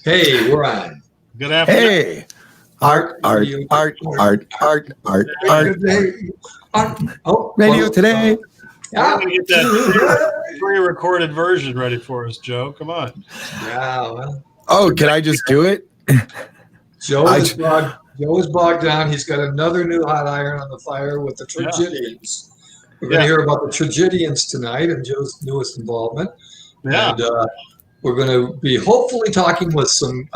Hey, we're on. Good afternoon. Hey, art. Good day. Radio today. We're going to get that pre-recorded version ready for us, Joe. Come on. Yeah. Well, Oh, can I just do it? Joe is bogged down. He's got another new hot iron on the fire with the Tragedians. We're going to hear about the Tragedians tonight and Joe's newest involvement. Yeah. And we're going to be hopefully talking with some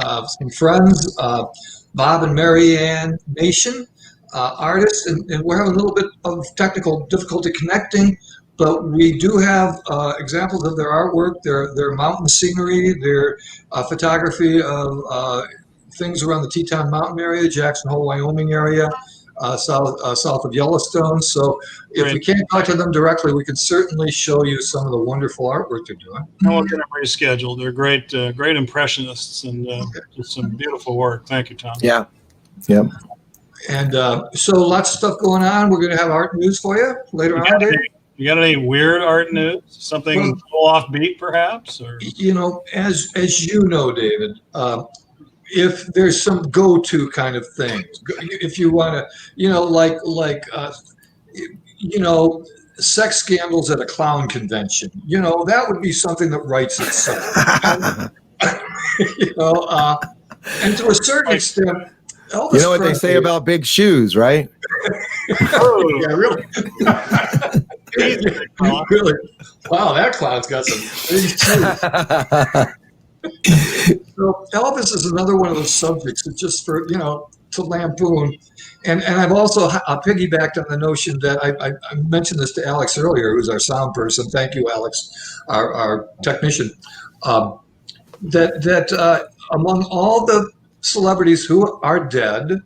friends, Bob and Mary Ann Nation, artists, and we're having a little bit of technical difficulty connecting, but we do have examples of their artwork, their mountain scenery, their photography of things around the Teton Mountain area, Jackson Hole, Wyoming area, south of Yellowstone. So if we can't talk to them directly, we can certainly show you some of the wonderful artwork they're doing. And we'll get them rescheduled. They're great impressionists and just some beautiful work. Thank you, Tom. Yeah. Yep. And so lots of stuff going on. We're going to have art news for you later on, Dave. You got any weird art news? Something a little offbeat, perhaps? Or as you know, David, if there's some go-to kind of things, if you want to, sex scandals at a clown convention, that would be something that writes itself. And to a certain extent, Elvis you know what they say about big shoes, right? Yeah, really. Really. Wow, that clown's got some big shoes. So Elvis is another one of those subjects that just for, to lampoon. And I've also piggybacked on the notion that I mentioned this to Alex earlier, who's our sound person. Thank you, Alex, our technician. That among all the celebrities who are dead,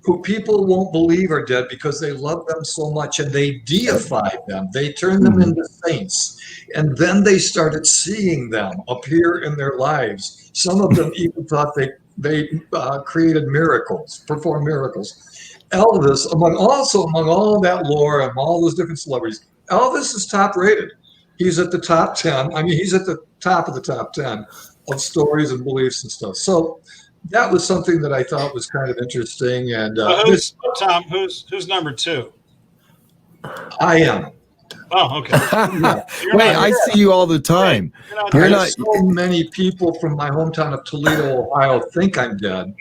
who people won't believe are dead because they love them so much and they deify them, they turn them into saints, and then they started seeing them appear in their lives. Some of them even thought they created miracles, performed miracles. Elvis, among all of that lore and all those different celebrities, Elvis is top rated. He's at the top 10. I mean, he's at the top of the top 10 of stories and beliefs and stuff. So that was something that I thought was kind of interesting. And Tom, who's number 2? I am. Oh, okay. Wait, I see you all the time. You're not. So many people from my hometown of Toledo, Ohio, think I'm dead.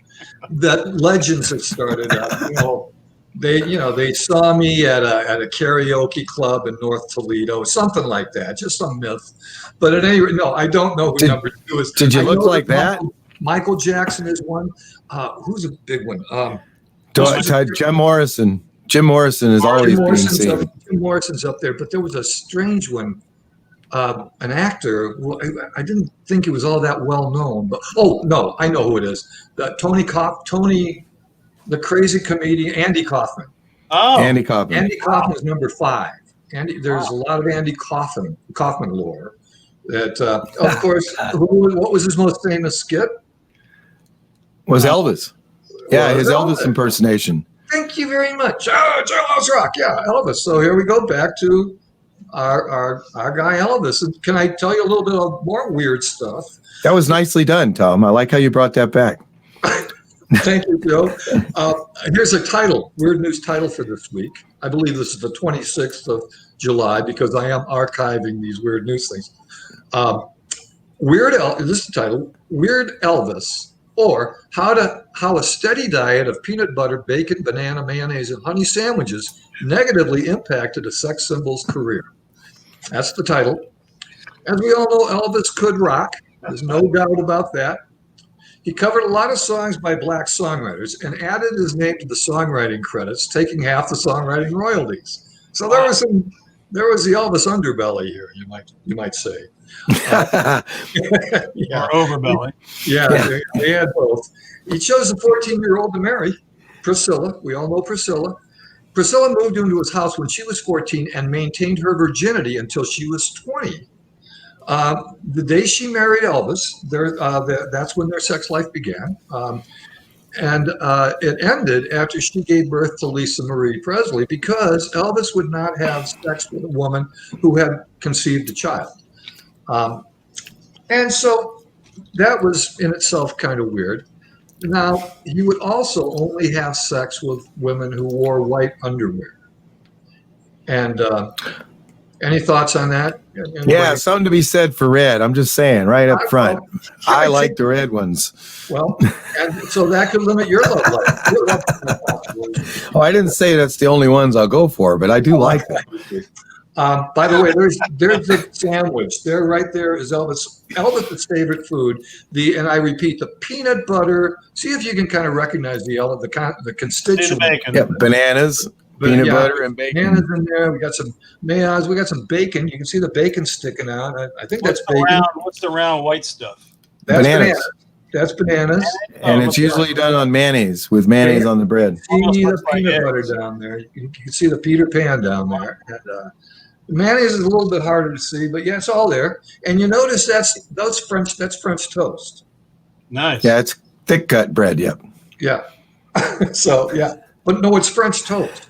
That legends have started up. They saw me at a karaoke club in North Toledo, something like that, just some myth. But at any rate, no, I don't know who number 2 is. Did you look like that? Michael Jackson is one. Who's a big one? Jim Morrison. Jim Morrison is always being seen. Jim Morrison's up there, but there was a strange one, an actor. I didn't think he was all that well known, but no, I know who it is. Tony, the crazy comedian, Andy Kaufman. Oh, Andy Kaufman. Andy Kaufman is number 5. There's a lot of Andy Kaufman lore. That of course, what was his most famous skit? Was Elvis. Yeah, his Elvis impersonation. Thank you very much. Joe Loves Rock. Yeah, Elvis. So here we go back to our guy Elvis. And can I tell you a little bit of more weird stuff? That was nicely done, Tom. I like how you brought that back. Thank you, Joe. Here's a title, weird news title for this week. I believe this is the 26th of July because I am archiving these weird news things. This is the title, Weird Elvis, or how a steady diet of peanut butter, bacon, banana, mayonnaise, and honey sandwiches negatively impacted a sex symbol's career. That's the title. As we all know, Elvis could rock. There's no doubt about that. He covered a lot of songs by black songwriters and added his name to the songwriting credits, taking half the songwriting royalties. So there was the Elvis underbelly here, you might say. Or overbelly. Yeah. They had both. He chose a 14-year-old to marry, Priscilla. We all know Priscilla. Priscilla moved into his house when she was 14 and maintained her virginity until she was 20. The day she married Elvis, that's when their sex life began. And it ended after she gave birth to Lisa Marie Presley because Elvis would not have sex with a woman who had conceived a child. And so that was in itself kind of weird. Now, he would also only have sex with women who wore white underwear. And any thoughts on that? Anybody? Yeah, something to be said for red. I'm just saying, right up front. Well, I like the red ones. Well, and so that could limit your love life. Your love life. Oh, I didn't say that's the only ones I'll go for, but I do like them. By the way, there's the sandwich. There, right there, is Elvis's favorite food. And I repeat, the peanut butter. See if you can kind of recognize the constituent. Bacon. Yeah, bananas, peanut butter, and bacon. Bananas in there. We got some mayonnaise. We got some bacon. You can see the bacon sticking out. I think that's bacon. What's the round white stuff? That's bananas. That's bananas. And it's usually done on mayonnaise, with mayonnaise on the bread. You see the peanut butter down there. You can see the Peter Pan down there. And, mayonnaise is a little bit harder to see, but yeah, it's all there. And you notice that's French toast. Nice. Yeah, it's thick cut bread. Yep. Yeah. So yeah, but no, it's French toast.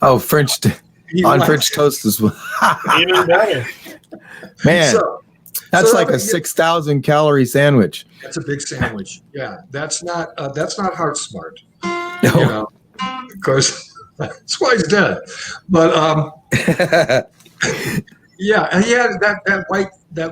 Oh, French toast as well. Even better. Man, that's like a 6,000 calorie sandwich. That's a big sandwich. Yeah, that's not heart smart. No. You know, of course, that's why he's dead. But yeah, and he had that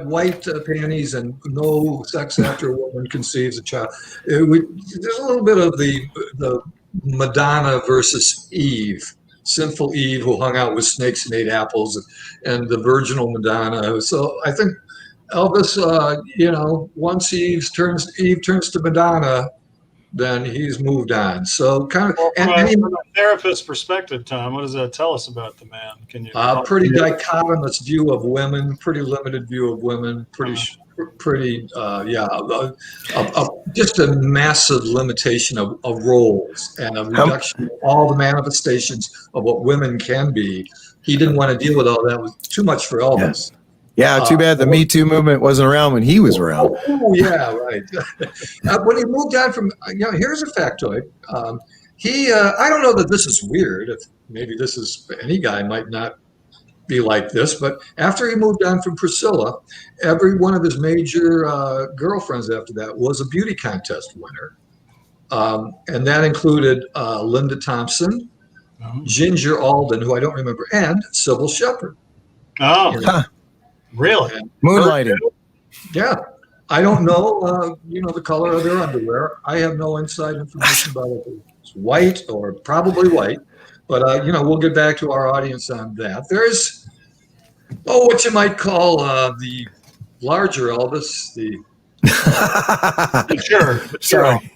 white panties and no sex after a woman conceives a child. There's a little bit of the Madonna versus Eve, sinful Eve who hung out with snakes and ate apples, and the virginal Madonna. So I think Elvis, once Eve turns to Madonna, then he's moved on. So kind of, from a therapist's perspective, Tom, what does that tell us about the man? Can you? Pretty dichotomous view of women, pretty limited view of women, just a massive limitation of roles and a reduction of all the manifestations of what women can be. He didn't want to deal with all that. It was too much for Elvis. Yeah, too bad the Me Too movement wasn't around when he was around. Oh yeah, right. When he moved on from, here's a factoid. I don't know that this is weird. If maybe this is, any guy might not be like this, but after he moved on from Priscilla, every one of his major girlfriends after that was a beauty contest winner. And that included Linda Thompson, Ginger Alden, who I don't remember, and Sybil Shepherd. Oh, really? Moonlighting. Yeah. I don't know, the color of their underwear. I have no inside information about it. It's white or probably white. But, we'll get back to our audience on that. There's, what you might call the larger Elvis. Sure. Sorry.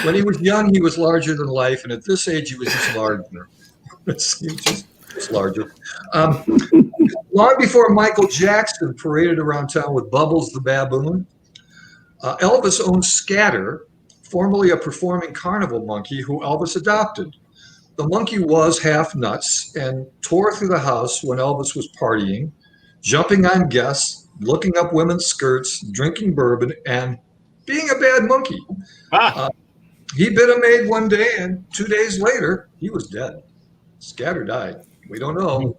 When he was young, he was larger than life. And at this age, he was just larger. Just larger. Long before Michael Jackson paraded around town with Bubbles the baboon, Elvis owned Scatter, formerly a performing carnival monkey who Elvis adopted. The monkey was half nuts and tore through the house when Elvis was partying, jumping on guests, looking up women's skirts, drinking bourbon, and being a bad monkey. He bit a maid one day, and 2 days later, he was dead. Scatter died. We don't know.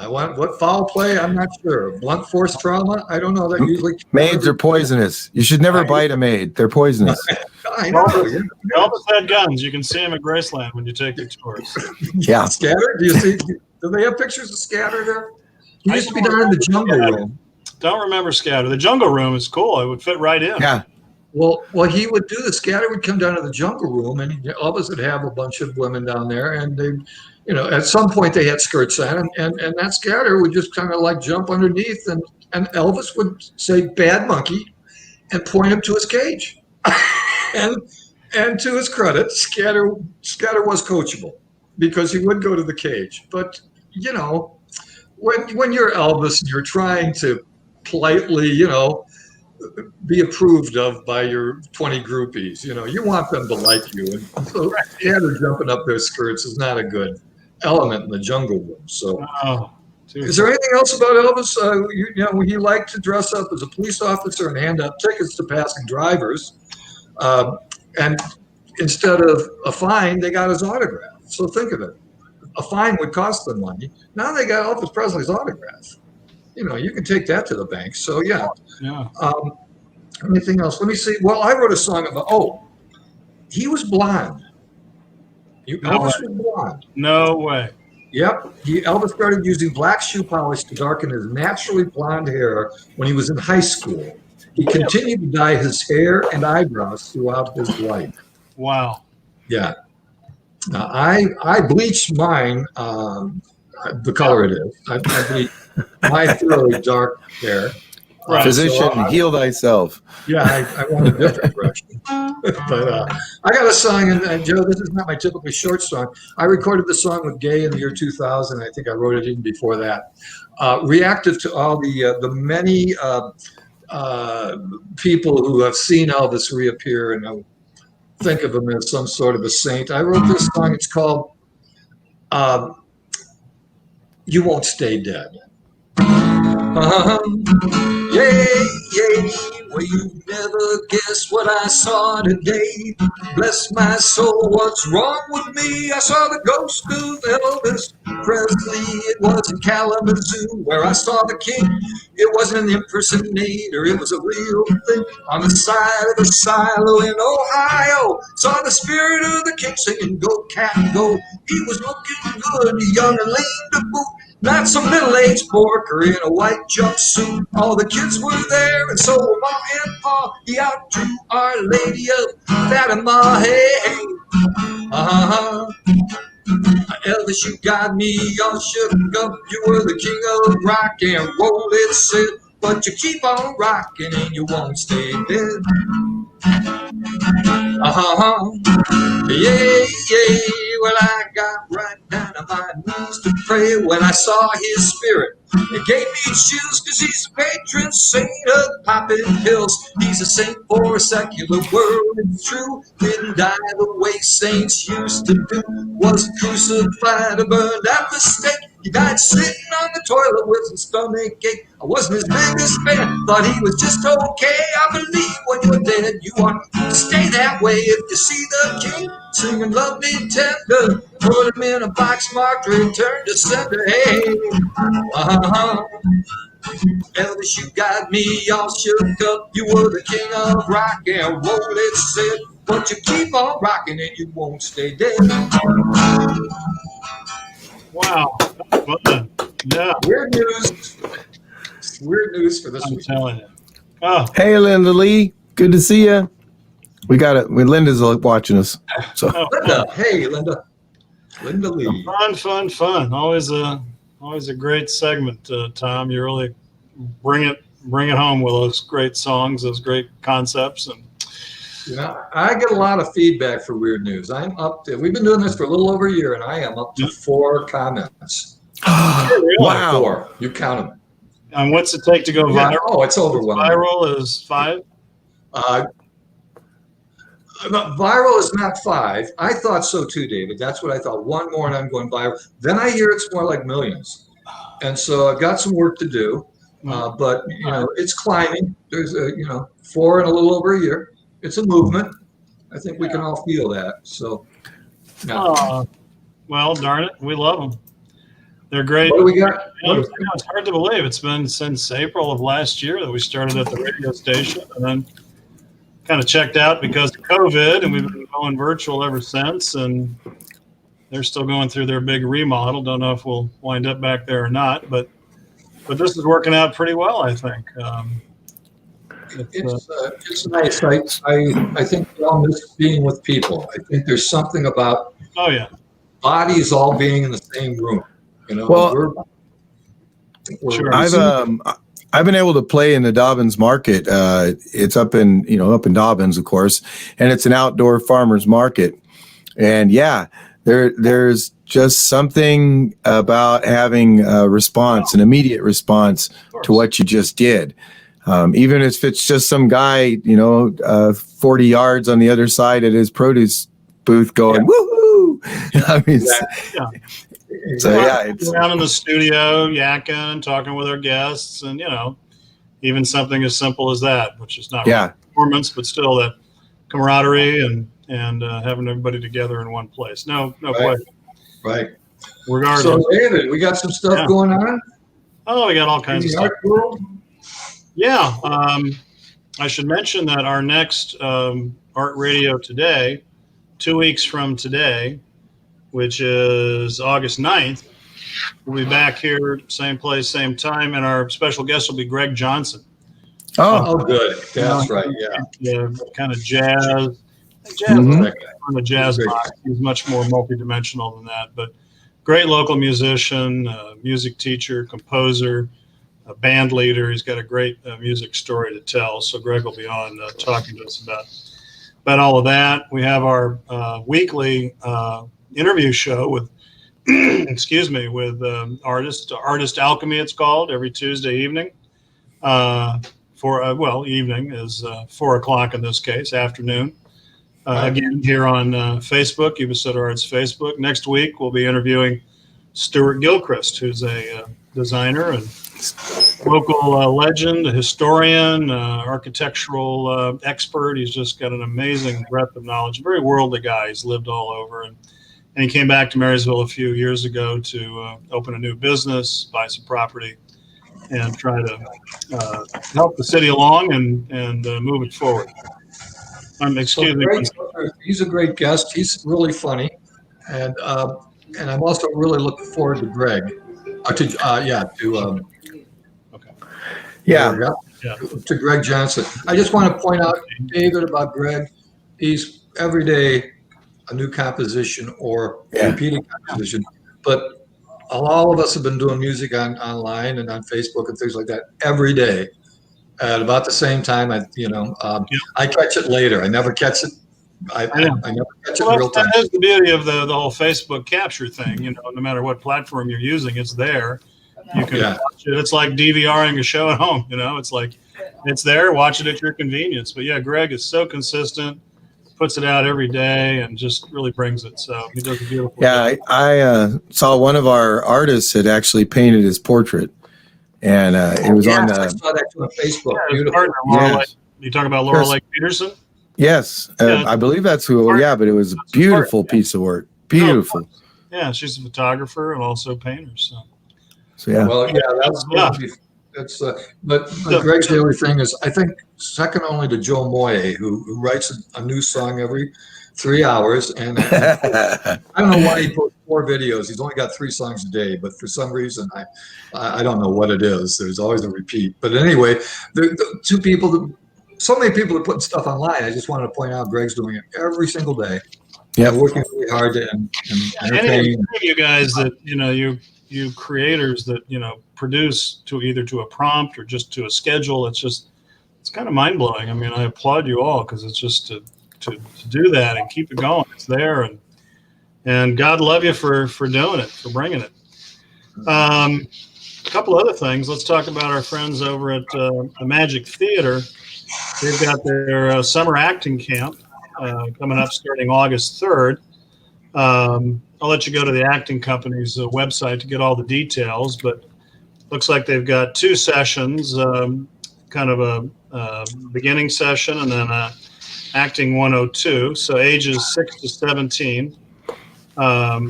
What foul play? I'm not sure. Blunt force trauma? I don't know. That usually maids are poisonous. You should never bite a maid. They're poisonous. I know. Elvis had guns. You can see him at Graceland when you take your tours. Yeah. Scatter? Do they have pictures of Scatter there? He used to be down in the jungle room. Don't remember Scatter. The jungle room is cool. It would fit right in. Yeah. Well, he would do the Scatter would come down to the jungle room, and Elvis would have a bunch of women down there, and they, at some point they had skirts on, and that Scatter would just kind of like jump underneath, and Elvis would say "bad monkey," and point him to his cage, and to his credit, Scatter was coachable because he would go to the cage, but when you're Elvis and you're trying to politely, be approved of by your 20 groupies. You want them to like you. And so Scatter jumping up their skirts is not a good element in the jungle room. So is there anything else about Elvis? He liked to dress up as a police officer and hand out tickets to passing drivers. And instead of a fine, they got his autograph. So think of it. A fine would cost them money. Now they got Elvis Presley's autograph. You can take that to the bank. So yeah. Anything else? Let me see. Well, I wrote a song about. Oh, he was blonde. Elvis was blonde. No way. Yep. Elvis started using black shoe polish to darken his naturally blonde hair when he was in high school. He continued to dye his hair and eyebrows throughout his life. Wow. Yeah. I bleached mine the color it is. I bleached my fairly dark hair. Right. Physician, heal thyself. Yeah, I went a different direction. But I got a song, and Joe, this is not my typically short song. I recorded the song with Gay in the year 2000. I think I wrote it even before that. Reactive to all the many people who have seen Elvis reappear and think of him as some sort of a saint. I wrote this song. It's called "You Won't Stay Dead." Yeah, well, you never guess what I saw today. Bless my soul, what's wrong with me? I saw the ghost of Elvis Presley. It was in Kalamazoo where I saw the king. It wasn't an impersonator, it was a real thing. On the side of the silo in Ohio, saw the spirit of the king singing, "Go, cat, go." He was looking good, young and lame to boot. Not some middle-aged porker in a white jumpsuit. All the kids were there, and so were Mom and Pa. He outdrew Our Lady of Fatima. Hey, hey. Elvis, you got me all shook up. You were the king of rock and roll, it said. But you keep on rocking and you won't stay dead. Yeah. Well, I got right down on my knees to pray when I saw his spirit. It gave me chills because he's a patron saint of popping pills. He's a saint for a secular world, it's true. Didn't die the way saints used to do. Was crucified or burned at the stake. He died sitting on the toilet with some stomach ache. I wasn't his biggest fan, thought he was just okay. I believe when you're dead, you want to stay that way. If you see the king singing "Love Me Tender," put him in a box marked "Return to Sender." Hey, Elvis, you got me all shook up. You were the king of rock and roll, it said. But you keep on rocking and you won't stay dead. Wow. Fun. Yeah. Weird news. Weird news for this I'm week. telling you. Oh. Hey, Linda Lee. Good to see you. We got it. Linda's watching us. So Linda. Hey, Linda. Linda Lee. Fun. Always a great segment, Tom. You really bring it home with those great songs, those great concepts, and I get a lot of feedback for weird news. We've been doing this for a little over a year, and I am up to 4 comments. wow. 4. You count them. And what's it take to go viral? Oh, it's overwhelming. Viral is 5. Viral is not 5. I thought so too, David. That's what I thought. 1 more and I'm going viral. Then I hear it's more like millions. And so I've got some work to do. But, it's climbing. There's 4 in a little over a year. It's a movement. I think we can all feel that. So, well, darn it. We love them. They're great. What do we got? It's hard to believe. It's been since April of last year that we started at the radio station and then kind of checked out because of COVID, and we've been going virtual ever since. And they're still going through their big remodel. Don't know if we'll wind up back there or not, but this is working out pretty well, I think. It's nice. I think we all miss being with people. I think there's something about bodies all being in the same room. Well, we're I've been able to play in the Dobbins Market. It's up in Dobbins, of course, and it's an outdoor farmers market. And there's just something about having a response, an immediate response to what you just did. Even if it's just some guy, 40 yards on the other side at his produce booth going, woohoo! I mean, so it's down in the studio, yakking, talking with our guests, and even something as simple as that, which is not really performance, but still that camaraderie and having everybody together in one place. No question. Right. Regardless. So, David, we got some stuff going on. Oh, we got all kinds of stuff. Art world? Yeah. I should mention that our next Art Radio Today, 2 weeks from today, which is August 9th, we'll be back here, same place, same time, and our special guest will be Greg Johnson. Oh, Good. That's right. Yeah. Kind of jazz. Jazz Mhm. on the jazz box. He's much more multidimensional than that, but great local musician, music teacher, composer, a band leader. He's got a great music story to tell. So Greg will be on talking to us about all of that. We have our weekly interview show with, excuse me, with Artist Alchemy. It's called every Tuesday evening. Evening is 4 o'clock in this case, afternoon. Again, here on Facebook, YubaSutter Arts Facebook. Next week, we'll be interviewing Stuart Gilchrist, who's a designer and local legend, a historian, architectural expert. He's just got an amazing breadth of knowledge. Very worldly guy. He's lived all over. And he came back to Marysville a few years ago to open a new business, buy some property, and try to help the city along and move it forward. Excuse me. He's a great guest. He's really funny, and I'm also really looking forward to Greg. To Greg Johnson. I just want to point out, David, about Greg. He's every day a new composition or repeating composition, but all of us have been doing music online and on Facebook and things like that every day. At about the same time, I catch it later. I never catch it. I never catch it in real time. That's the beauty of the whole Facebook capture thing. No matter what platform you're using, it's there. You can watch it. It's like DVRing a show at home. It's like it's there. Watch it at your convenience. But yeah, Greg is so consistent. Puts it out every day and just really brings it. So he does a beautiful job. I saw one of our artists had actually painted his portrait, and it was on. I saw that on Facebook. Beautiful. Partner, you talking about Laura Lake Peterson? Yes, I believe that's who. Yeah, but it was a beautiful piece of work. Beautiful. Yeah, she's a photographer and also a painter. So yeah. Well, yeah, that's but Greg's daily thing is, I think, second only to Joe Moye, who writes a new song every 3 hours, and I don't know why he posts 4 videos. He's only got 3 songs a day, but for some reason I don't know what it is. There's always a repeat. But anyway, the 2 people, so many people are putting stuff online. I just wanted to point out Greg's doing it every single day. Yeah, working really hard to entertain you guys that you creators that produce to either to a prompt or just to a schedule. It's kind of mind blowing. I mean, I applaud you all because it's just to do that and keep it going. It's there, and God love you for doing it, for bringing it. A couple other things. Let's talk about our friends over at the Magic Theater. They've got their summer acting camp coming up starting August 3rd. I'll let you go to the acting company's website to get all the details, but looks like they've got 2 sessions, kind of a beginning session and then acting 102. So ages 6 to 17. I'm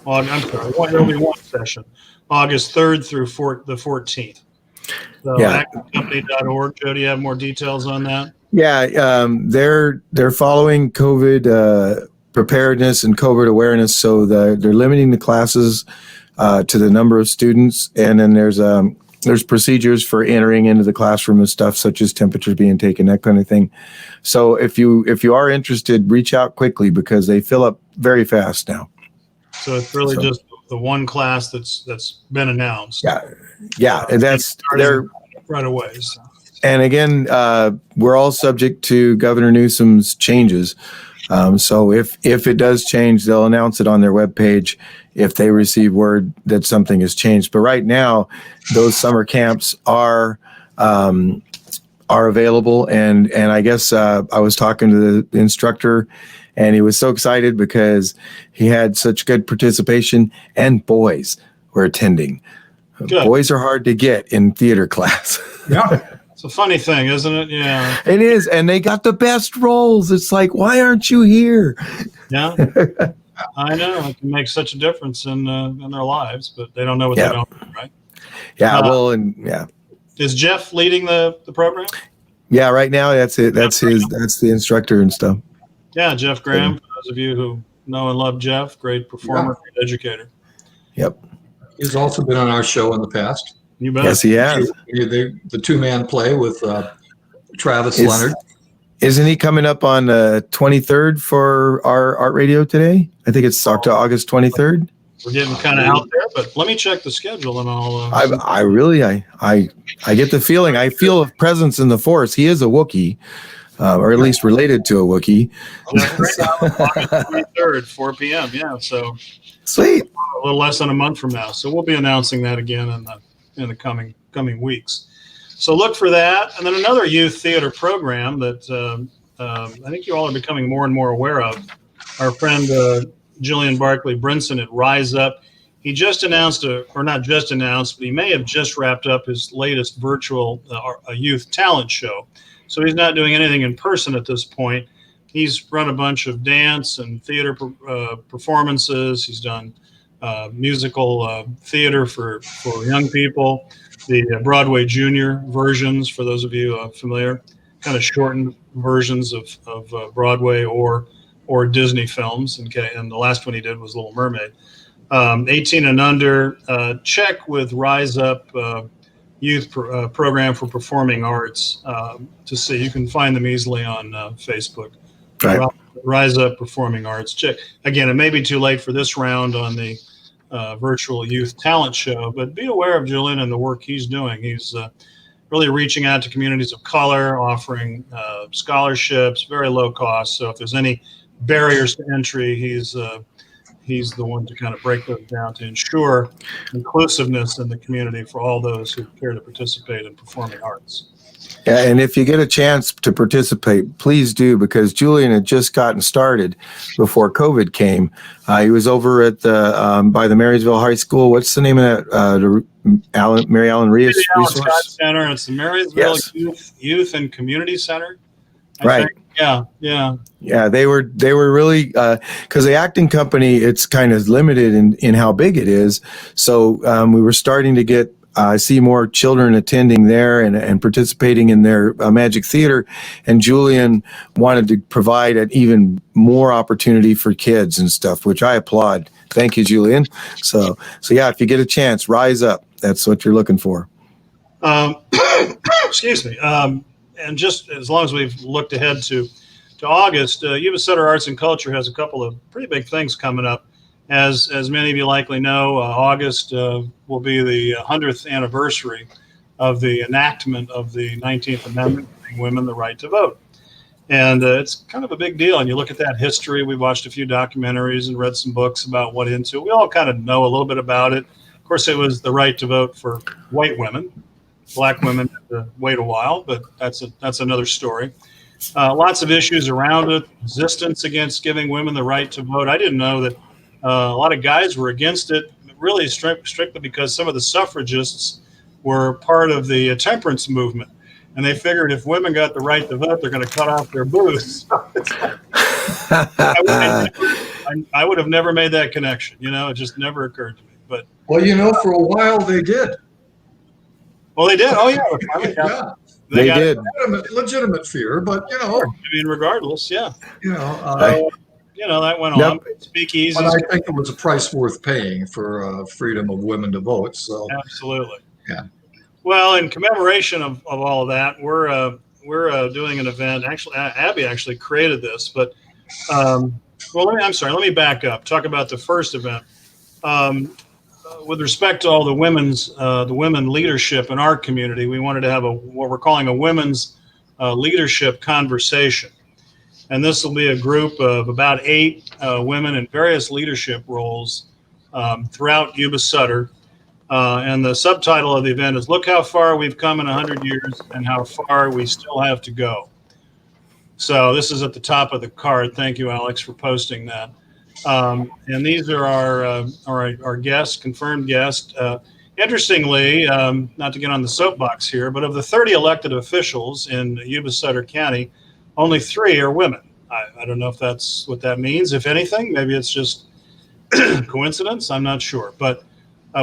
sorry, there'll be 1 session, August 3rd through the 14th. So actingcompany.org. Joe, do you have more details on that? Yeah, they're following COVID preparedness and COVID awareness, so they're limiting the classes to the number of students, and then there's procedures for entering into the classroom and stuff, such as temperatures being taken, that kind of thing. So if you are interested, reach out quickly because they fill up very fast now. So it's really just the 1 class that's been announced. Yeah, and that's they're right away. So. And again, we're all subject to Governor Newsom's changes. So if it does change, they'll announce it on their webpage if they receive word that something has changed. But right now, those summer camps are available. And I guess I was talking to the instructor, and he was so excited because he had such good participation, and boys were attending. Good. Boys are hard to get in theater class. Yeah. It's a funny thing, isn't it? Yeah. It is. And they got the best roles. It's like, why aren't you here? Yeah. I know. It can make such a difference in their lives, but they don't know what they don't do, right? Yeah. And Is Jeff leading the program? Yeah, right now that's it. That's the instructor and stuff. Yeah, Jeff Graham. For those of you who know and love Jeff, great performer, great educator. Yep. He's also been on our show in the past. You bet. Yes, he has. The two-man play with Travis Is- Leonard. Isn't he coming up on 23rd for our art radio today? I think it's August 23rd. We're getting kind of out there, but let me check the schedule and I'll. I get the feeling. I feel a presence in the force. He is a Wookiee, or at least related to a Wookiee. August 23rd, 4 p.m. Yeah, so Sweet. a little less than a month from now. So we'll be announcing that again in the coming weeks. So look for that, and then another youth theater program that I think you all are becoming more and more aware of. Our friend Julian Barkley Brinson at Rise Up. He just announced, or not just announced, but he may have just wrapped up his latest virtual youth talent show. So he's not doing anything in person at this point. He's run a bunch of dance and theater performances. He's done musical theater for young people, the Broadway junior versions, for those of you familiar, kind of shortened versions of Broadway or Disney films. And the last one he did was Little Mermaid. 18 and under, check with Rise Up Youth Program for Performing Arts to see. You can find them easily on Facebook. Right. Rise Up Performing Arts. Check. Again, it may be too late for this round on the virtual youth talent show, but be aware of Julian and the work he's doing. He's really reaching out to communities of color, offering scholarships, very low cost. So if there's any barriers to entry, he's the one to kind of break those down to ensure inclusiveness in the community for all those who care to participate in performing arts. Yeah, and if you get a chance to participate, please do, because Julian had just gotten started before COVID came. He was over at the by the Marysville High School. What's the name of that? Mary Allen Resource Scott Center. It's the Marysville Youth and Community Center. I think. Yeah. They were really because the acting company, it's kind of limited in how big it is. So we were starting to get. I see more children attending there and participating in their Magic Theater, and Julian wanted to provide an even more opportunity for kids and stuff, which I applaud. Thank you, Julian. So yeah, if you get a chance, Rise Up. That's what you're looking for. Excuse me. And just as long as we've looked ahead to August, YubaSutterArts&Culture has a couple of pretty big things coming up. As many of you likely know, August will be the 100th anniversary of the enactment of the 19th Amendment, giving women the right to vote. And it's kind of a big deal. And you look at that history. We watched a few documentaries and read some books about what into it. We all kind of know a little bit about it. Of course, it was the right to vote for white women. Black women had to wait a while, but that's another story. Lots of issues around it, resistance against giving women the right to vote. I didn't know that a lot of guys were against it, really strictly because some of the suffragists were part of the temperance movement. And they figured if women got the right to vote, they're going to cut off their boobs. I would have never made that connection. It just never occurred to me. But Well, for a while they did. Well, they did. Oh, yeah. Yeah. They did. Legitimate fear, but regardless, yeah. That went Yep. on. Speakeasies. But I think it was a price worth paying for freedom of women to vote. So absolutely. Yeah. Well, in commemoration of all of that, we're doing an event. Actually, Abby actually created this, but let me back up. Talk about the first event. With respect to all the women leadership in our community, we wanted to have what we're calling a women's leadership conversation. And this will be a group of about 8 women in various leadership roles throughout Yuba Sutter. And the subtitle of the event is "Look How Far We've Come in 100 Years and How Far We Still Have to Go." So this is at the top of the card. Thank you, Alex, for posting that. And these are our guests, confirmed guests. Interestingly, not to get on the soapbox here, but of the 30 elected officials in Yuba Sutter County, only 3 are women. I don't know if that's what that means. If anything, maybe it's just coincidence. I'm not sure. But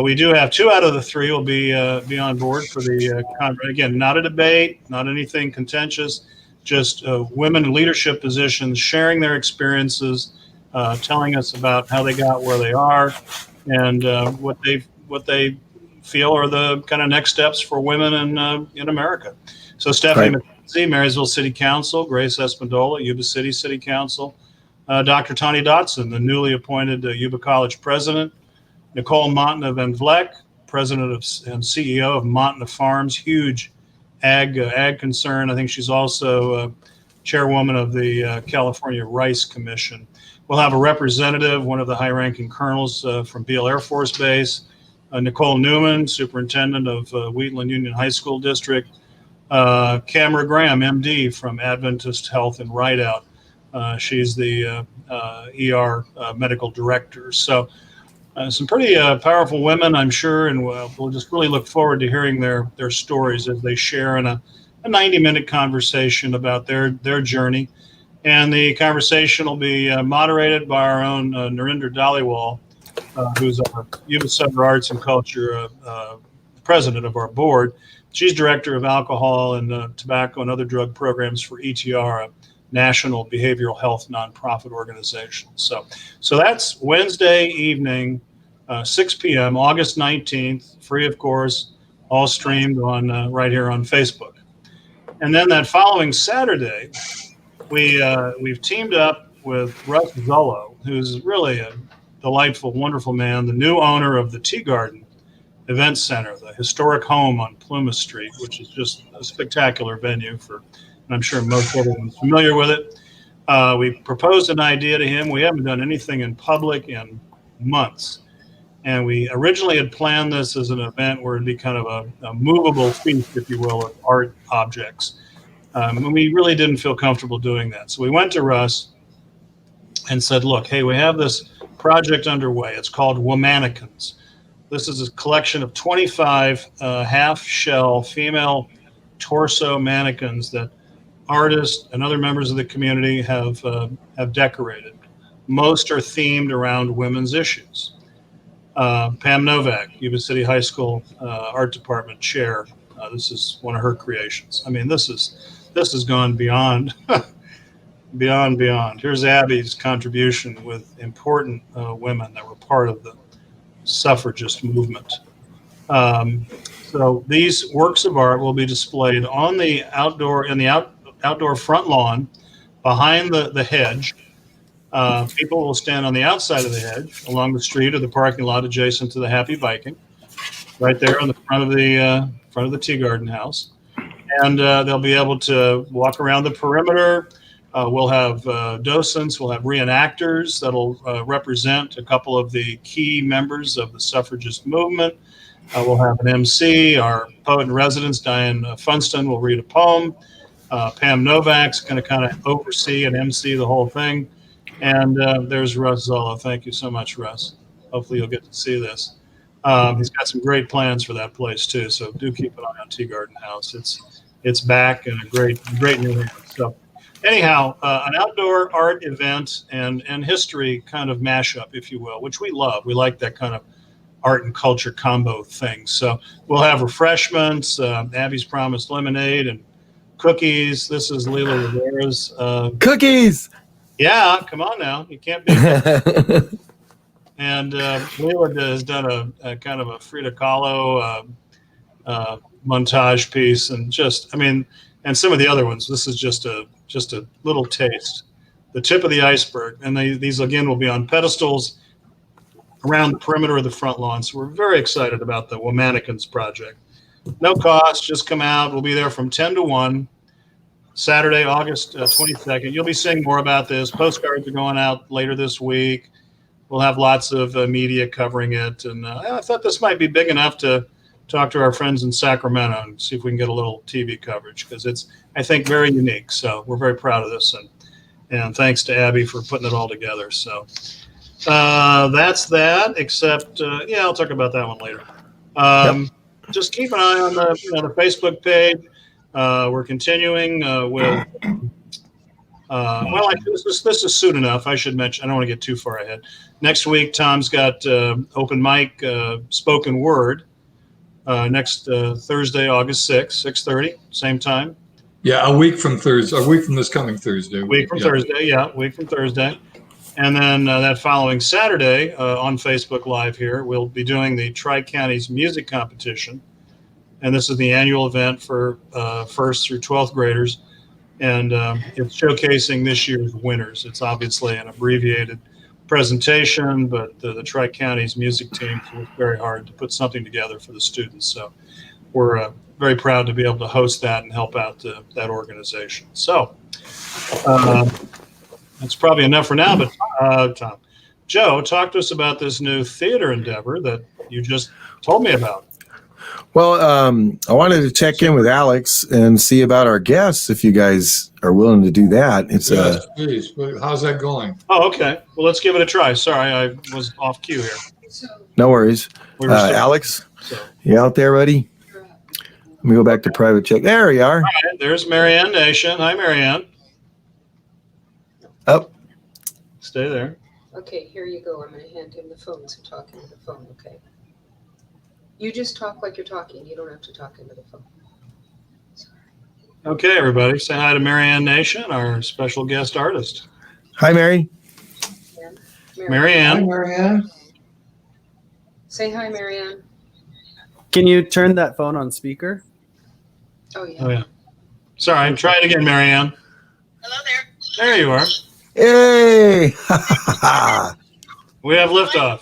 We do have 2 out of the 3 will be on board for the conference. Again, not a debate, not anything contentious, just women in leadership positions sharing their experiences, telling us about how they got where they are, and what they feel are the kind of next steps for women in America. So Stephanie Right. McKenzie, Marysville City Council, Grace Espandola, Yuba City Council, Dr. Tani Dotson, the newly appointed Yuba College president, Nicole Montna Van Vleck, president and CEO of Montna Farms, huge ag concern. I think she's also chairwoman of the California Rice Commission. We'll have a representative, one of the high-ranking colonels from Beale Air Force Base, Nicole Newman, superintendent of Wheatland Union High School District, Camera Graham, MD from Adventist Health in Rideout. She's the ER medical director. So some pretty powerful women, I'm sure, and we'll just really look forward to hearing their stories as they share in a 90-minute conversation about their journey. And the conversation will be moderated by our own Narinder Dhaliwal, who's our YubaSutterArts&Culture president of our board. She's director of alcohol and tobacco and other drug programs for ETR, a national behavioral health nonprofit organization. So that's Wednesday evening, 6 p.m., August 19th, free, of course, all streamed on right here on Facebook. And then that following Saturday, we've teamed up with Russ Zullo, who's really a delightful, wonderful man, the new owner of the Tea Garden Event Center, the historic home on Plumas Street, which is just a spectacular venue and I'm sure most everyone's familiar with it. We proposed an idea to him. We haven't done anything in public in months. And we originally had planned this as an event where it'd be kind of a movable feast, if you will, of art objects. And we really didn't feel comfortable doing that. So we went to Russ and said, look, hey, we have this project underway. It's called Womannequins. This is a collection of 25 half-shell female torso mannequins that artists and other members of the community have decorated. Most are themed around women's issues. Pam Novak, Yuba City High School art department chair. This is one of her creations. I mean, this has gone beyond beyond. Here's Abby's contribution with important women that were part of the suffragist movement. So these works of art will be displayed on the outdoor front lawn behind the hedge. People will stand on the outside of the hedge along the street or the parking lot adjacent to the Happy Viking, right there on the front of the Tea Garden house. And they'll be able to walk around the perimeter. We'll have docents, we'll have reenactors that'll represent a couple of the key members of the suffragist movement. We'll have an MC. Our poet in residence, Diane Funston, will read a poem. Pam Novak's going to kind of oversee and MC the whole thing. And there's Russ Zullo. Thank you so much, Russ. Hopefully you'll get to see this. He's got some great plans for that place too. So do keep an eye on Tea Garden House. It's back and a great new hands. So anyhow, an outdoor art event and history kind of mashup, if you will, which we love. We like that kind of art and culture combo thing. So we'll have refreshments. Abby's promised lemonade and cookies. This is Leila Rivera's cookies. Yeah, come on now. You can't be. And Leila has done a kind of a Frida Kahlo montage piece, and and some of the other ones. This is just a little taste, the tip of the iceberg. And these again will be on pedestals around the perimeter of the front lawn. So we're very excited about the Womannequins project. No cost, just come out. We'll be there from 10 to 1. Saturday, August 22nd. You'll be seeing more about this. Postcards are going out later this week. We'll have lots of media covering it. And I thought this might be big enough to talk to our friends in Sacramento and see if we can get a little TV coverage, because it's, I think, very unique. So we're very proud of this. And thanks to Abby for putting it all together. So that's that, except, I'll talk about that one later. Just keep an eye on the Facebook page. We're continuing with Well, this is soon enough. I should mention, I don't want to get too far ahead. Next week, Tom's got open mic spoken word next Thursday, August 6th, 6:30, same time. Yeah, a week from Thursday, a week from this coming Thursday. Thursday, a week from Thursday. And then that following Saturday on Facebook Live here, we'll be doing the Tri-Counties Music Competition. And this is the annual event for 1st through 12th graders. And it's showcasing this year's winners. It's obviously an abbreviated presentation, but the Tri-Counties music team worked very hard to put something together for the students. So we're very proud to be able to host that and help out that organization. So that's probably enough for now, but Tom, Joe, talk to us about this new theater endeavor that you just told me about. Well, I wanted to check in with Alex and see about our guests, if you guys are willing to do that. It's yes, please. How's that going? Oh, okay. Well, let's give it a try. Sorry, I was off cue here. No worries. Alex, you out there, buddy? Let me go back to private check. There you are. All right, there's Marianne Nation. Hi, Marianne. Up. Stay there. Okay, here you go. I'm going to hand him the phone. So talk into the phone, okay? You just talk like you're talking. You don't have to talk into the phone. Sorry. Okay, everybody. Say hi to Marianne Nation, our special guest artist. Hi, Mary. Marianne. Hi, Marianne. Say hi, Marianne. Can you turn that phone on speaker? Oh, yeah. Oh, yeah. Sorry, try it again, Marianne. Hello there. There you are. Hey. We have liftoff.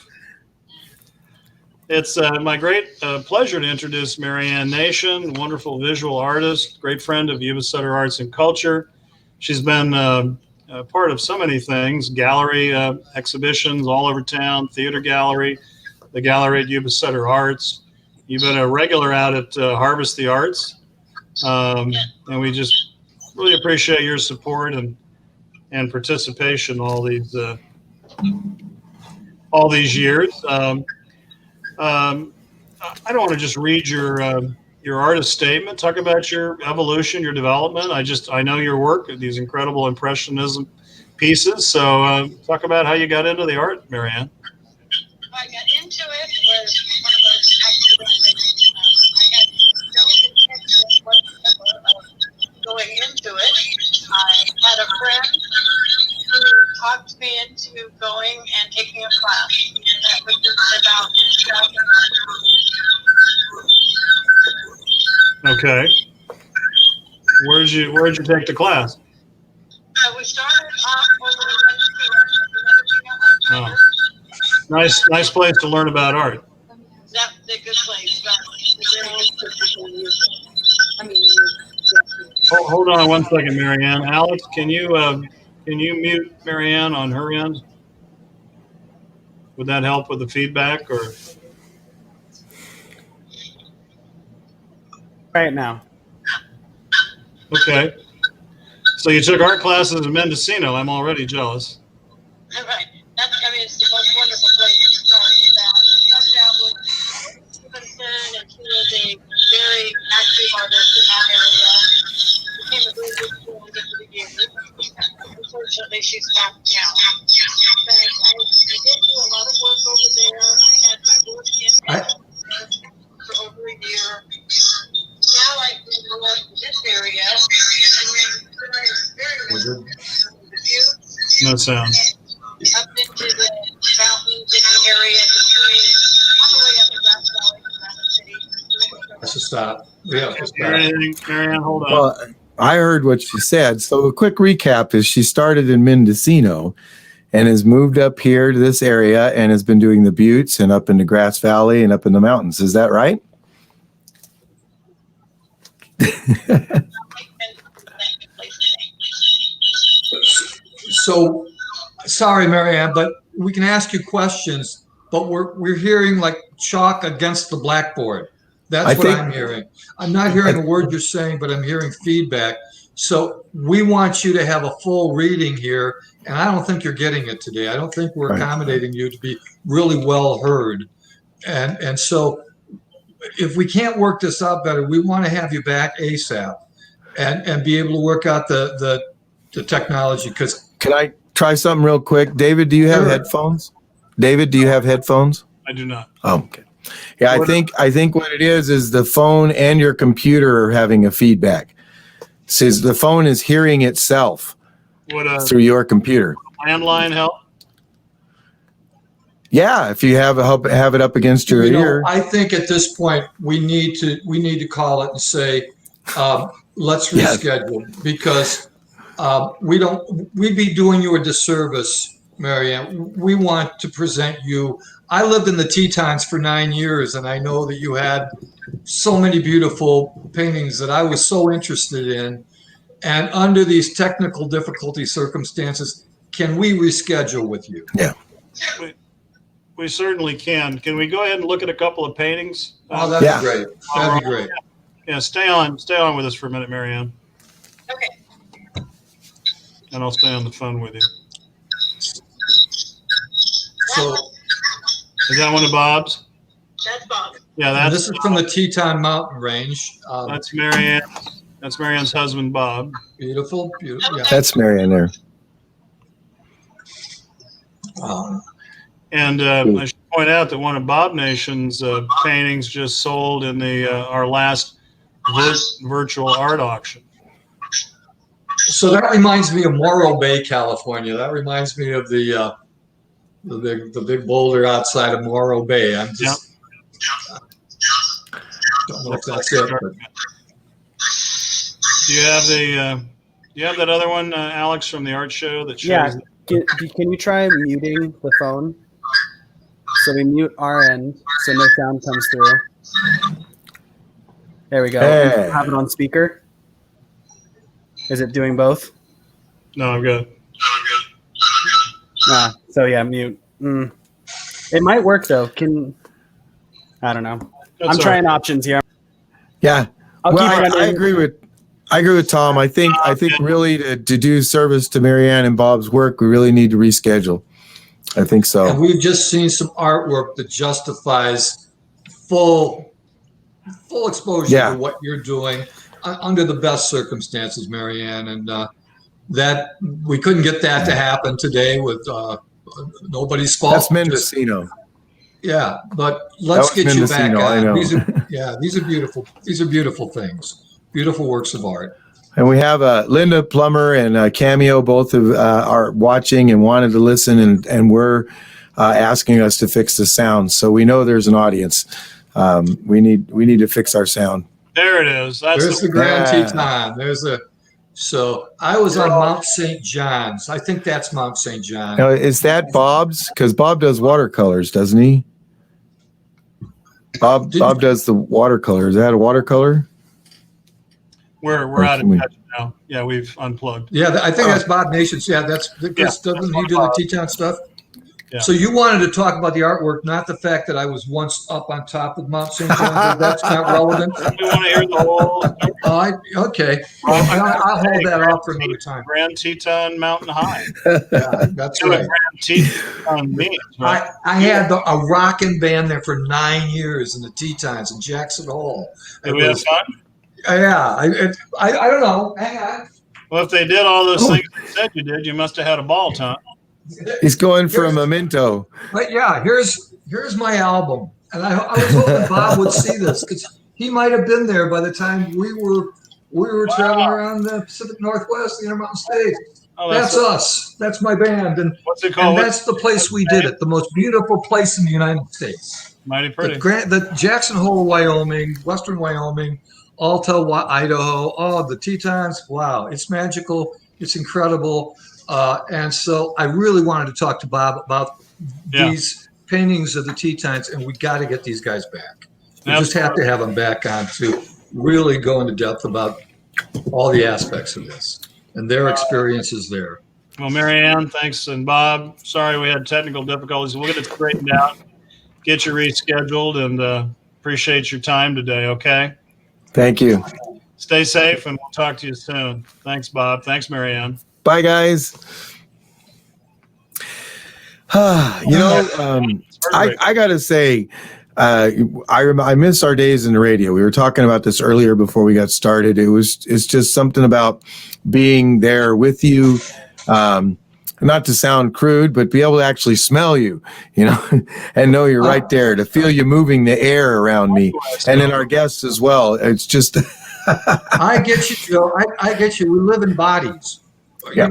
It's my great pleasure to introduce Marianne Nation, wonderful visual artist, great friend of YubaSutterArts&Culture. She's been part of so many things, gallery exhibitions all over town, theater gallery, the gallery at YubaSutter Arts. You've been a regular out at Harvest the Arts. And we just really appreciate your support and participation all these years. I don't want to just read your artist statement. Talk about your evolution, your development. I know your work, these incredible impressionism pieces. So talk about how you got into the art, Marianne. I got into it was one of those accidents. I had no intention whatsoever of going into it. I had a friend who talked me into going and taking a class. And that was just about 2000. Okay. Where'd you take the class? We started off over the Oh. Nice place to learn about art. That's a good place. Hold on one second, Marianne. Alex, can you mute Marianne on her end? Would that help with the feedback or? Right now. Okay. So you took art classes in Mendocino. I'm already jealous. Right. It's the most wonderful place to start with that. Started out with Stevenson, and she was a very active artist in that area. Became a very good friend over the years. Unfortunately, she's back now. But I did do a lot of work over there. I had my work in for over a year. Now I do work in this area, and then very the views. No sound. Up into the mountains in the area between, all the way up to Grass Valley, Savannah City. That's a stop. We have to stop. Marianne, hold on. Well, I heard what she said. So a quick recap is she started in Mendocino and has moved up here to this area and has been doing the buttes and up into Grass Valley and up in the mountains. Is that right? So, sorry, Marianne, but we can ask you questions, but we're hearing like chalk against the blackboard. That's what I'm hearing. I'm not hearing a word you're saying, but I'm hearing feedback. So we want you to have a full reading here, and I don't think you're getting it today. I don't think we're accommodating you to be really well heard. And so if we can't work this out better, we want to have you back ASAP and be able to work out the the technology, because Can I try something real quick? David, do you have Sure. headphones? David, do you have headphones? I do not. Oh, okay. Yeah, I think what it is the phone and your computer are having a feedback. Says the phone is hearing itself Would through your computer. landline help? Yeah, if you have it up against your ear. I think at this point we need to call it and say, let's Yes. reschedule, because we'd be doing you a disservice, Marianne. We want to present you. I lived in the Tetons for 9 years, and I know that you had so many beautiful paintings that I was so interested in. And under these technical difficulty circumstances, can we reschedule with you? Yeah. We certainly can. Can we go ahead and look at a couple of paintings? Oh, that'd Yeah. be great. That'd be great. Yeah, stay on with us for a minute, Marianne, Okay. and I'll stay on the phone with you. So Is that one of Bob's? That's Bob. Yeah, this is from the Teton Mountain Range. that's Marianne. That's Marianne's husband, Bob. Beautiful, beautiful. Yeah. That's Marianne there. And I should point out that one of Bob Nation's paintings just sold in our last virtual art auction. So that reminds me of Morro Bay, California. That reminds me of the big boulder outside of Morro Bay. I'm just don't know if that's it. But Do you have that other one, Alex, from the art show that shows? Yeah. Can you try muting the phone? So we mute our end so no sound comes through. There we go. Hey. Have it on speaker. Is it doing both? No, I'm good. So yeah, mute. It might work though. I don't know. That's I'm trying options here. Yeah. I'll Well, keep it I agree with Tom. I think really to do service to Marianne and Bob's work, we really need to reschedule. I think and so. we've just seen some artwork that justifies full exposure Yeah. to what you're doing under the best circumstances, Marianne. And that we couldn't get that to happen today with nobody's fault. That's Mendocino. Yeah, but let's That was get you back Mendocino, I on. know. These are beautiful. These are beautiful things. Beautiful works of art. And we have Linda Plummer and Cameo, both are watching and wanted to listen, and were asking us to fix the sound. So we know there's an audience. We need to fix our sound. There it is. There's the Grand Yeah. Teton. So I was on Mount St. John's. I think that's Mount St. John. Now, is that Bob's? Because Bob does watercolors, doesn't he? Bob does the watercolor. Is that a watercolor? We're out of touch now. Yeah, we've unplugged. Yeah, I think that's Bob Nations. Yeah, doesn't he do the Teton stuff? Yeah. So you wanted to talk about the artwork, not the fact that I was once up on top of Mount St. John. That's not relevant. We want to hear the whole story. Okay. Well, I'll hold that off for another time. Grand Teton Mountain High. Yeah, that's Do a right. Grand Teton means, right? I had a rocking band there for 9 years in the Tetons in Jackson Hole. Did we have fun? Yeah, I don't know. Hang on. Well, if they did all those things you said you did, you must have had a ball, Tom. He's going for a memento. But yeah, here's my album, and I was hoping Bob would see this because he might have been there by the time we were traveling around the Pacific Northwest, the Intermountain States. Oh, That's us. That's my band, and what's it called? that's the place we did it. The most beautiful place in the United States. Mighty pretty. The Jackson Hole, Wyoming, Western Wyoming, Alta, Idaho. Oh, the Tetons. Wow, it's magical. It's incredible. And so I really wanted to talk to Bob about these paintings of the Tetons, and we got to get these guys back. We just have to have them back on to really go into depth about all the aspects of this and their experiences there. Well, Marianne, thanks, and Bob, sorry we had technical difficulties. We'll get it straightened out, get you rescheduled, and appreciate your time today, okay? Thank you. Stay safe, and we'll talk to you soon. Thanks, Bob. Thanks, Marianne. Bye, guys. I got to say, I miss our days in the radio. We were talking about this earlier before we got started. It's just something about being there with you. Not to sound crude, but be able to actually smell you, and know you're right there, to feel you moving the air around me, and then our guests as well. It's just. I get you, Joe. I get you. We live in bodies. Yeah.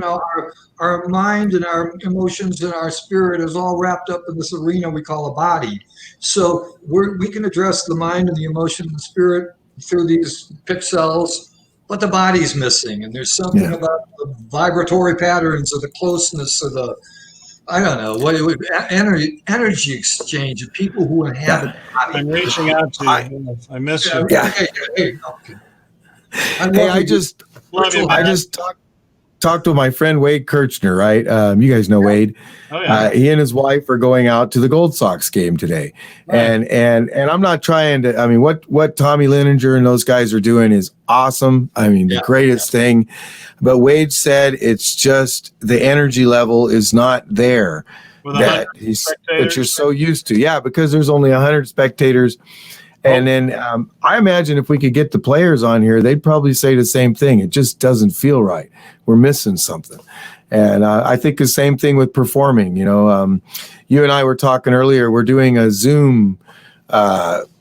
Our mind and our emotions and our spirit is all wrapped up in this arena we call a body. So we can address the mind and the emotion and the spirit through these pixels, but the body's missing. And there's something about the vibratory patterns or the closeness or the, I don't know, energy exchange of people who inhabit bodies. I'm reaching out to you. I miss you. Yeah. Okay. I just talked with my friend Wade Kirchner, right? You guys know Wade. Oh, yeah. He and his wife are going out to the Gold Sox game today. Right. And I'm not trying to, I mean, what Tommy Lininger and those guys are doing is awesome. I mean, the greatest thing. But Wade said it's just the energy level is not there that you're so used to. Yeah, because there's only 100 spectators. And then I imagine if we could get the players on here, they'd probably say the same thing. It just doesn't feel right. We're missing something. And I think the same thing with performing. You and I were talking earlier. We're doing a Zoom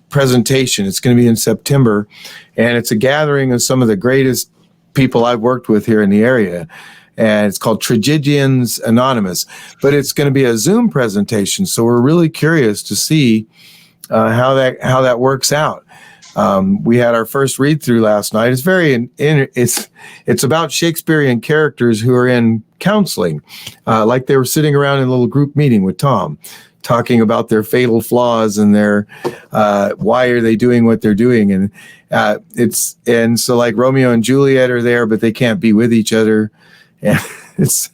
presentation. It's going to be in September. And it's a gathering of some of the greatest people I've worked with here in the area. And it's called Tragedians Anonymous. But it's going to be a Zoom presentation. So we're really curious to see how that works out. We had our first read through last night. It's it's about Shakespearean characters who are in counseling, like they were sitting around in a little group meeting with Tom, talking about their fatal flaws and their why are they doing what they're doing, and so like Romeo and Juliet are there, but they can't be with each other, and it's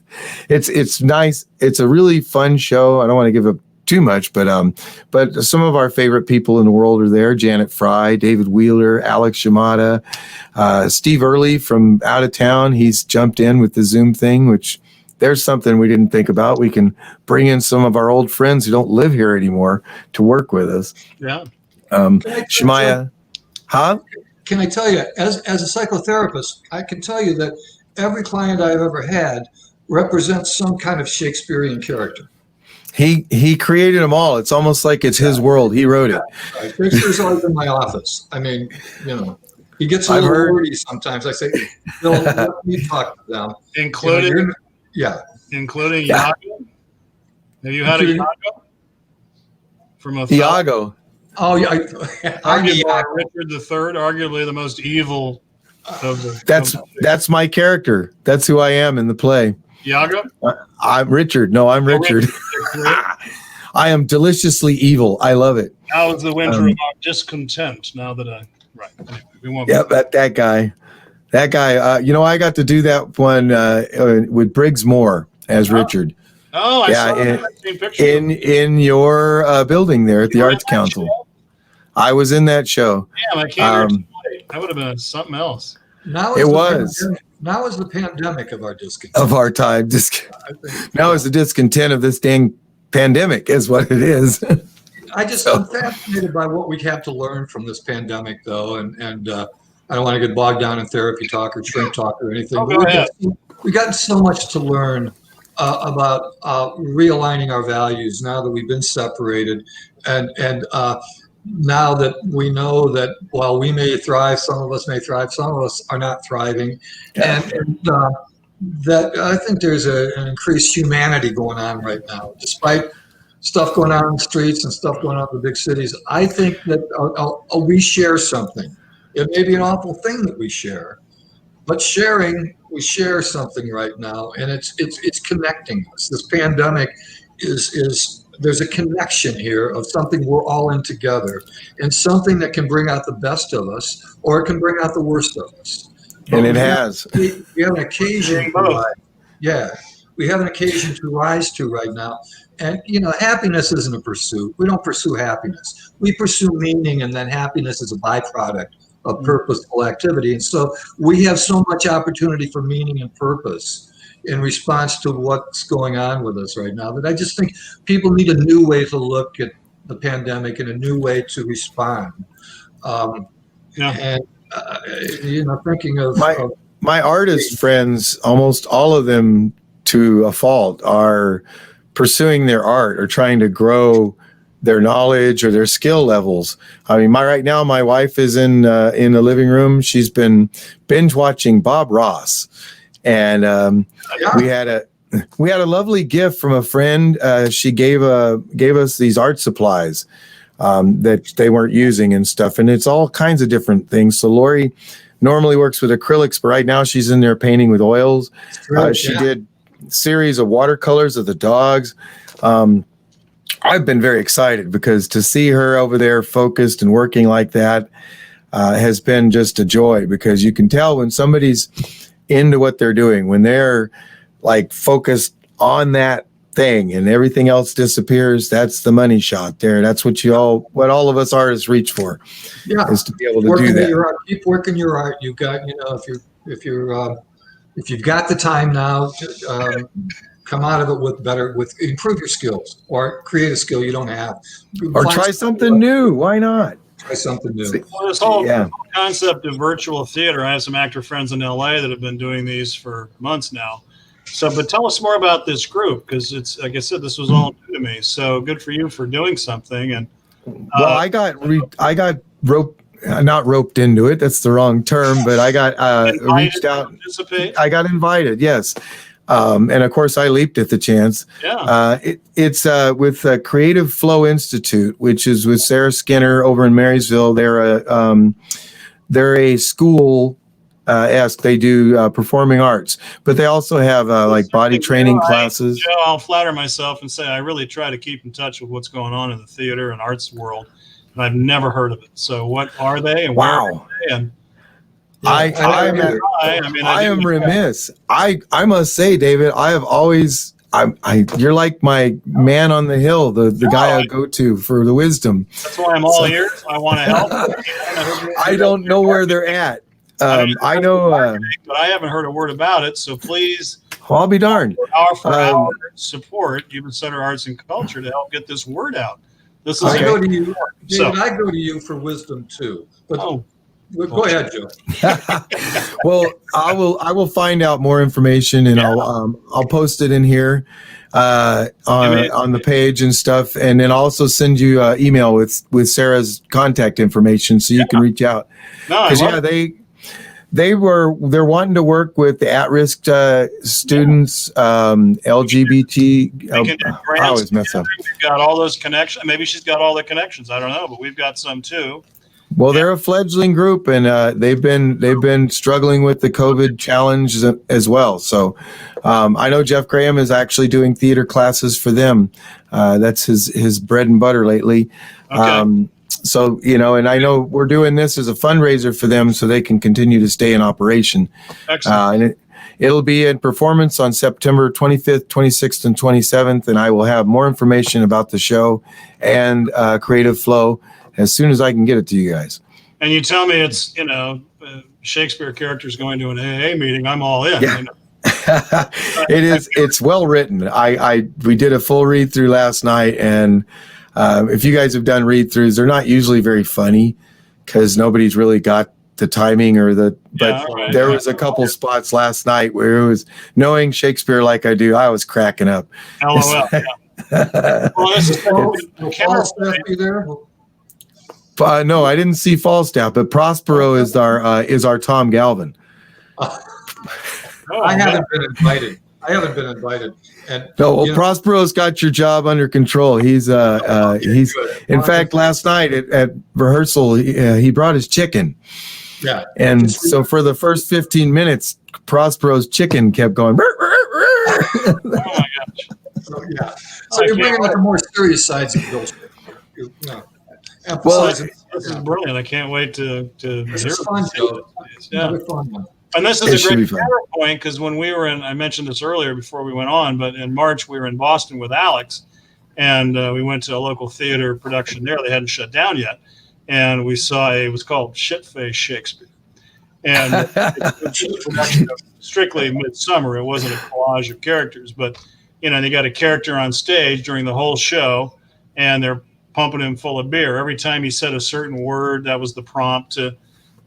nice. It's a really fun show. I don't want to give up too much, but some of our favorite people in the world are there. Janet Fry, David Wheeler, Alex Shimada, Steve Early from out of town. He's jumped in with the Zoom thing, which there's something we didn't think about. We can bring in some of our old friends who don't live here anymore to work with us. Yeah. Shemaya, huh? Can I tell you, as a psychotherapist, I can tell you that every client I've ever had represents some kind of Shakespearean character. He created them all. It's almost like it's his world. He wrote it. Right. Shakespeare's always in my office. I mean, he gets a little wordy sometimes. I say, Bill, let me talk to them. Including Iago? Have you had a Iago? From a Iago. Oh, yeah. Richard III, arguably the most evil of the... That's my character. That's who I am in the play. Iago? I'm Richard. No, I'm Richard. I am deliciously evil. I love it. How is the winter of our discontent now that anyway, we won't. Yeah, that guy. I got to do that one with Briggs Moore as Richard. Oh, I saw that. I've seen pictures in your building there at the Arts Council. Show? I was in that show. Yeah, I came here late. That would have been something else. Now is the pandemic of our discontent. Of our time. Now is the discontent of this dang pandemic is what it is. I'm fascinated by what we have to learn from this pandemic, though. And I don't want to get bogged down in therapy talk or shrink talk or anything. We got so much to learn about realigning our values now that we've been separated. And now that we know that while we may thrive, some of us may thrive, some of us are not thriving. Yeah. And that I think there's an increased humanity going on right now, despite stuff going on in the streets and stuff going on in the big cities. I think that we share something. It may be an awful thing that we share, but we share something right now, and it's connecting us. This pandemic is there's a connection here of something we're all in together, and something that can bring out the best of us, or it can bring out the worst of us. And it has. We have an occasion. We have an occasion to rise to right now. And happiness isn't a pursuit. We don't pursue happiness. We pursue meaning, and then happiness is a byproduct of purposeful activity. And so we have so much opportunity for meaning and purpose in response to what's going on with us right now, that I just think people need a new way to look at the pandemic in a new way to respond. Yeah. And thinking of My artist friends, almost all of them to a fault, are pursuing their art or trying to grow their knowledge or their skill levels. I mean, right now, my wife is in the living room. She's been binge watching Bob Ross, and we had a lovely gift from a friend. She gave us these art supplies that they weren't using and stuff, and it's all kinds of different things. So Lori normally works with acrylics, but right now she's in there painting with oils. She did a series of watercolors of the dogs. I've been very excited because to see her over there focused and working like that has been just a joy, because you can tell when somebody's into what they're doing, when they're like focused on that thing and everything else disappears. That's the money shot there. That's what what all of us artists reach for, is to be able to do that. Keep working your art. You've got, if you've got the time now, come out of it improve your skills, or create a skill you don't have, or try something new. Why not? Try something new. Well, this whole concept of virtual theater, I have some actor friends in LA that have been doing these for months now. So, but tell us more about this group, because it's, like I said, this was all new to me. So good for you for doing something. And well, I got not roped into it. That's the wrong term, but I got reached out. I got invited. Yes. And of course, I leaped at the chance. Yeah. It's with Creative Flow Institute, which is with Sarah Skinner over in Marysville. They're a school. They do performing arts, but they also have like body training classes. Joe, I'll flatter myself and say I really try to keep in touch with what's going on in the theater and arts world, and I've never heard of it. So, what are they, and where are they? And I am remiss. I must say, David, I have always. You're like my man on the hill, the guy I go to for the wisdom. That's why I'm all ears. I want to help. I don't know where they're at. I know, but I haven't heard a word about it. So please, I'll be darned. Our support YubaSutterArts&Culture to help get this word out. This is I go to you, David. I go to you for wisdom too. But go ahead, Joe. Well, I will find out more information, and I'll post it in here on the page and stuff, and then I'll also send you an email with Sarah's contact information so you can reach out. Because they're wanting to work with the at-risk students, LGBT. I always mess up. We've got all those connections. Maybe she's got all the connections. I don't know, but we've got some too. Well, they're a fledgling group, and they've been struggling with the COVID challenge as well. So I know Jeff Graham is actually doing theater classes for them. That's his bread and butter lately. Okay. So, and I know we're doing this as a fundraiser for them so they can continue to stay in operation. Excellent. And it'll be in performance on September 25th, 26th, and 27th. And I will have more information about the show and Creative Flow as soon as I can get it to you guys. And you tell me it's, Shakespeare characters going to an AA meeting. I'm all in. Yeah. It's well written. We did a full read through last night, and if you guys have done read throughs, they're not usually very funny because nobody's really got the timing there was a couple spots last night where it was, knowing Shakespeare like I do, I was cracking up. LOL. Well, this is there. No, I didn't see Falstaff, but Prospero is our Tom Galvin. I haven't been invited. And Prospero's got your job under control. He's in fact, last night at rehearsal, he brought his chicken. Yeah. And so for the first 15 minutes, Prospero's chicken kept going. Oh my gosh. So you're bringing up the more serious sides of Bill's. This is brilliant. I can't wait to hear fun, Joe. Yeah. And this is a great point, because when we were I mentioned this earlier before we went on, but in March we were in Boston with Alex, and we went to a local theater production there. They hadn't shut down yet, and we saw it was called Shitface Shakespeare, and it's a production of strictly Midsummer. It wasn't a collage of characters, but they got a character on stage during the whole show, and they're pumping him full of beer. Every time he said a certain word, that was the prompt to,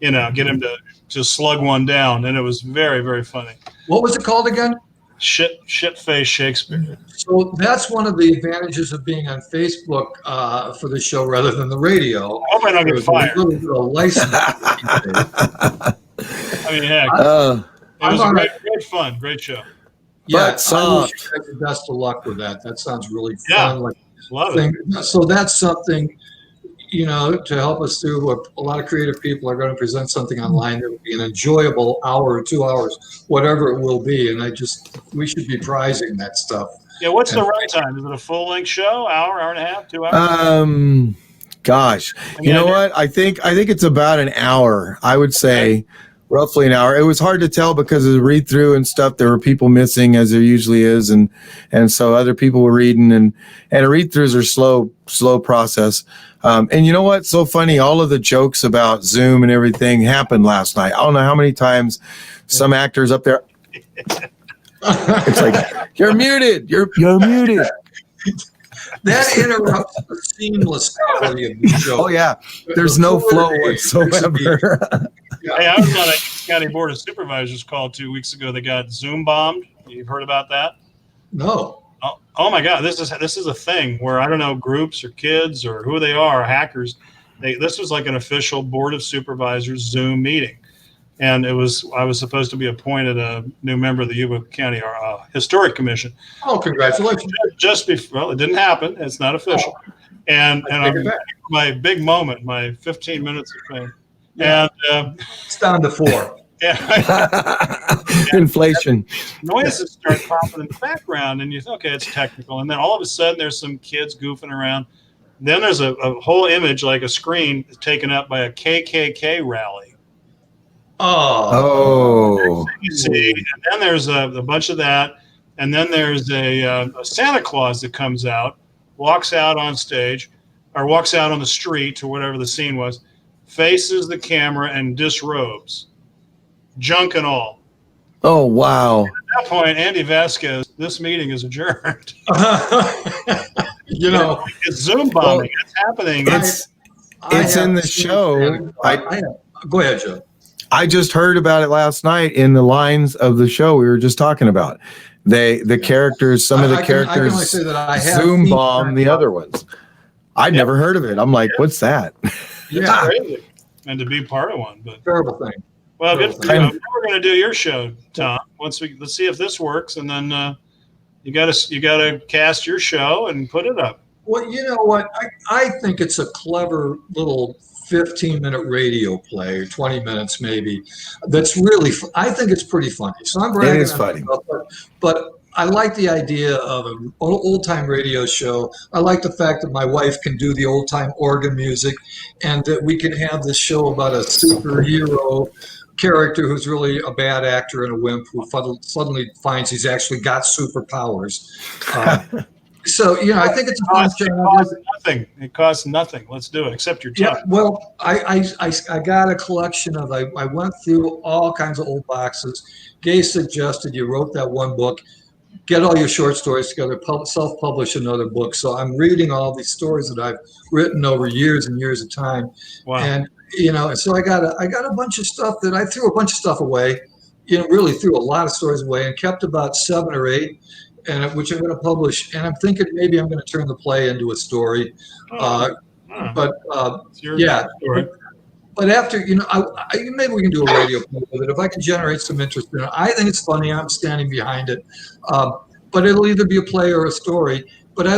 get him to slug one down. And it was very, very funny. What was it called again? Shit face Shakespeare. So that's one of the advantages of being on Facebook for the show rather than the radio. I hope I don't get There's fired. a little bit of license. I mean, heck, it was great fun, great show. Yeah, But soft. I wish you guys the best of luck with that. That sounds really Yeah. fun. Like Love it. So that's something, to help us through. A lot of creative people are going to present something online that will be an enjoyable hour or 2 hours, whatever it will be. And we should be prizing that stuff. Yeah, what's the runtime? Is it a full length show? Hour and a half, 2 hours? Gosh, you know what? I think it's about an hour. I would say roughly an hour. It was hard to tell because of the read through and stuff. There were people missing, as there usually is, and so other people were reading, and read throughs are slow process. And you know what's so funny? All of the jokes about Zoom and everything happened last night. I don't know how many times some actors up there. It's like, you're muted. You're muted. That interrupts the seamless quality of the show. Oh yeah, there's no flow whatsoever. Hey, I was on a county board of supervisors call 2 weeks ago. They got Zoom bombed. You've heard about that? No. Oh my God, this is a thing where I don't know, groups or kids or who they are, hackers. This was like an official board of supervisors Zoom meeting, and I was supposed to be appointed a new member of the Yuba County Historic Commission. Oh, congratulations! Just before, it didn't happen. It's not official. And my big moment, my 15 minutes of fame. Yeah. And it's down to 4. Inflation. Noises start popping in the background, and you think, okay, it's technical. And then all of a sudden, there's some kids goofing around. Then there's a whole image, like a screen, taken up by a KKK rally. Oh. You see, and then there's a bunch of that, and then there's a Santa Claus that comes out, walks out on stage, or walks out on the street, or whatever the scene was, faces the camera and disrobes, junk and all. Oh, wow. At that point, Andy Vasquez, this meeting is adjourned. It's Zoom bombing. It's happening. It's in the show. Go ahead, Joe. I just heard about it last night in the lines of the show we were just talking about. The characters, some of the characters Zoom bomb the other ones. I'd never heard of it. I'm like, what's that? Yeah. Crazy. And to be part of one. But terrible thing. Well, good for you. We're going to do your show, Tom. Let's see if this works, and then you got to cast your show and put it up. Well, you know what? I think it's a clever little 15-minute radio play, or 20 minutes maybe. That's really. I think it's pretty funny. So I'm bragging. It is funny, but I like the idea of an old-time radio show. I like the fact that my wife can do the old-time organ music, and that we can have this show about a superhero character who's really a bad actor and a wimp who suddenly finds he's actually got superpowers. So, I think it's a fun show. It costs nothing. Let's do it, except your time. Yeah, well, I got a collection of, I went through all kinds of old boxes. Gay suggested you wrote that one book, get all your short stories together, self-publish another book. So I'm reading all these stories that I've written over years and years of time. Wow. And, so I got a bunch of stuff that I threw a bunch of stuff away, really threw a lot of stories away and kept about 7 or 8, which I'm going to publish. And I'm thinking maybe I'm going to turn the play into a story. But after, maybe we can do a radio play with it. If I can generate some interest in it, I think it's funny. I'm standing behind it. But it'll either be a play or a story. But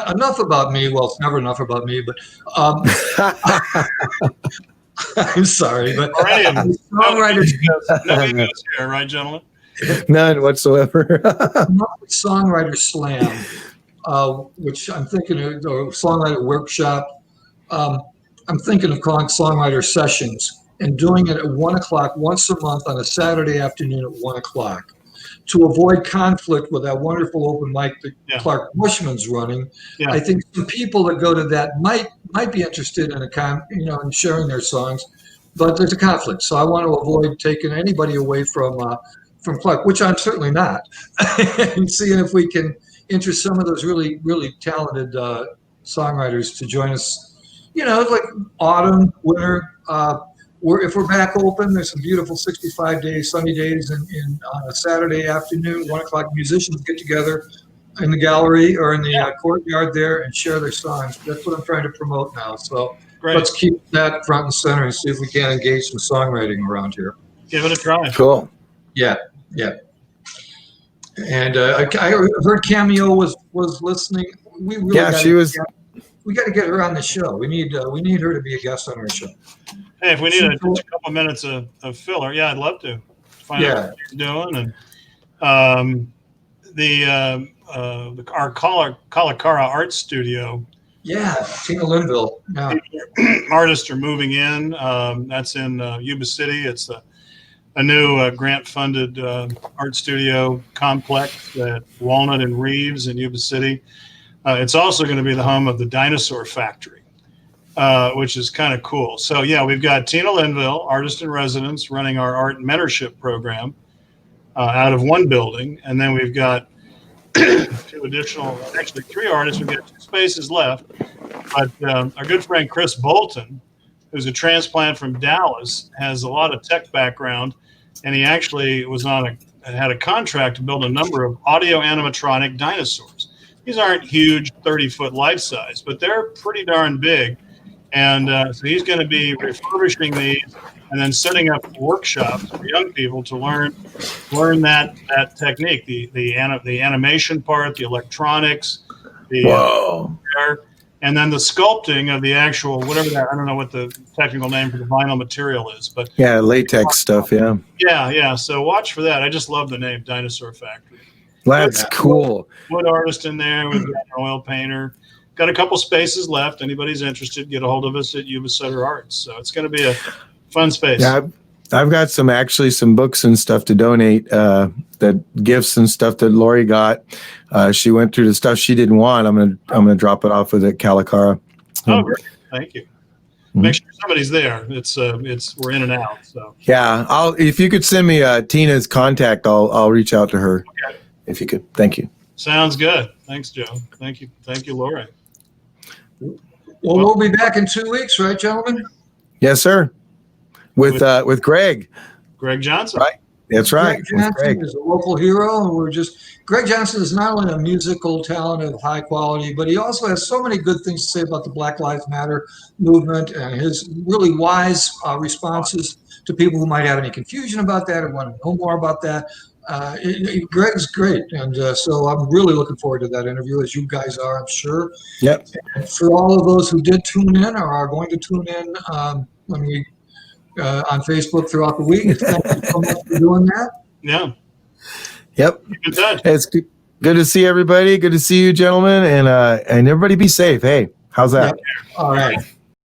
enough about me. Well, it's never enough about me, but I'm sorry. But songwriters, no egos here, right, gentlemen? None whatsoever. Songwriter Slam, which I'm thinking of, or Songwriter Workshop. I'm thinking of calling Songwriter Sessions and doing it at 1 o'clock once a month on a Saturday afternoon at 1 o'clock to avoid conflict with that wonderful open mic that Clark Bushman's running. Yeah. I think some people that go to that might be interested in in sharing their songs, but there's a conflict. So I want to avoid taking anybody away from Clark, which I'm certainly not, and seeing if we can interest some of those really, really talented songwriters to join us. Like autumn, winter. If we're back open, there's some beautiful 65-day sunny days on a Saturday afternoon, 1 o'clock. Musicians get together in the gallery or in the courtyard there and share their songs. That's what I'm trying to promote now. So Great. let's keep that front and center and see if we can engage some songwriting around here. Give it a try. Cool. Yeah. And I heard Cameo was listening. We really She was. We got to get her on the show. We need her to be a guest on our show. Hey, if we need just a couple minutes of filler, I'd love to find out what she's doing. And our Kalakara Art Studio. Yeah, Tina Linville. Yeah. Artists are moving in. That's in Yuba City. It's a new grant-funded art studio complex at Walnut and Reeves in Yuba City. It's also going to be the home of the Dinosaur Factory, which is kind of cool. So, we've got Tina Linville, artist in residence, running our art and mentorship program out of one building. And then we've got three artists. We've got 2 spaces left. But our good friend Chris Bolton, who's a transplant from Dallas, has a lot of tech background. And he actually had a contract to build a number of audio animatronic dinosaurs. These aren't huge 30-foot life size, but they're pretty darn big. And so he's going to be refurbishing these and then setting up workshops for young people to learn that technique, the animation part, the electronics, and then the sculpting of the actual I don't know what the technical name for the vinyl material is, but latex stuff. Yeah. So watch for that. I just love the name Dinosaur Factory. That's cool. Wood artist in there. We've got an oil painter. Got a couple spaces left. Anybody's interested, get a hold of us at YubaSutterArts. So it's going to be a fun space. Yeah, I've got some books and stuff to donate. That gifts and stuff that Lori got. She went through the stuff she didn't want. I'm gonna drop it off with at Kalakara. Oh, great! Thank you. Make sure somebody's there. It's we're in and out. So if you could send me Tina's contact, I'll reach out to her. Okay. If you could, thank you. Sounds good. Thanks, Joe. Thank you, Lori. Well, we'll be back in 2 weeks, right, gentlemen? Yes, sir. With Greg. Greg Johnson. Right. That's right. Greg Johnson is a local hero, and Greg Johnson is not only a musical talent of high quality, but he also has so many good things to say about the Black Lives Matter movement and his really wise responses to people who might have any confusion about that or want to know more about that. Greg's great, and so I'm really looking forward to that interview, as you guys are, I'm sure. Yep. And for all of those who did tune in or are going to tune in when we on Facebook throughout the week, thank you so much for doing that. Yeah. Yep. Keep in touch. It's good to see everybody. Good to see you, gentlemen, and everybody be safe. Hey, how's that? Yep. All right.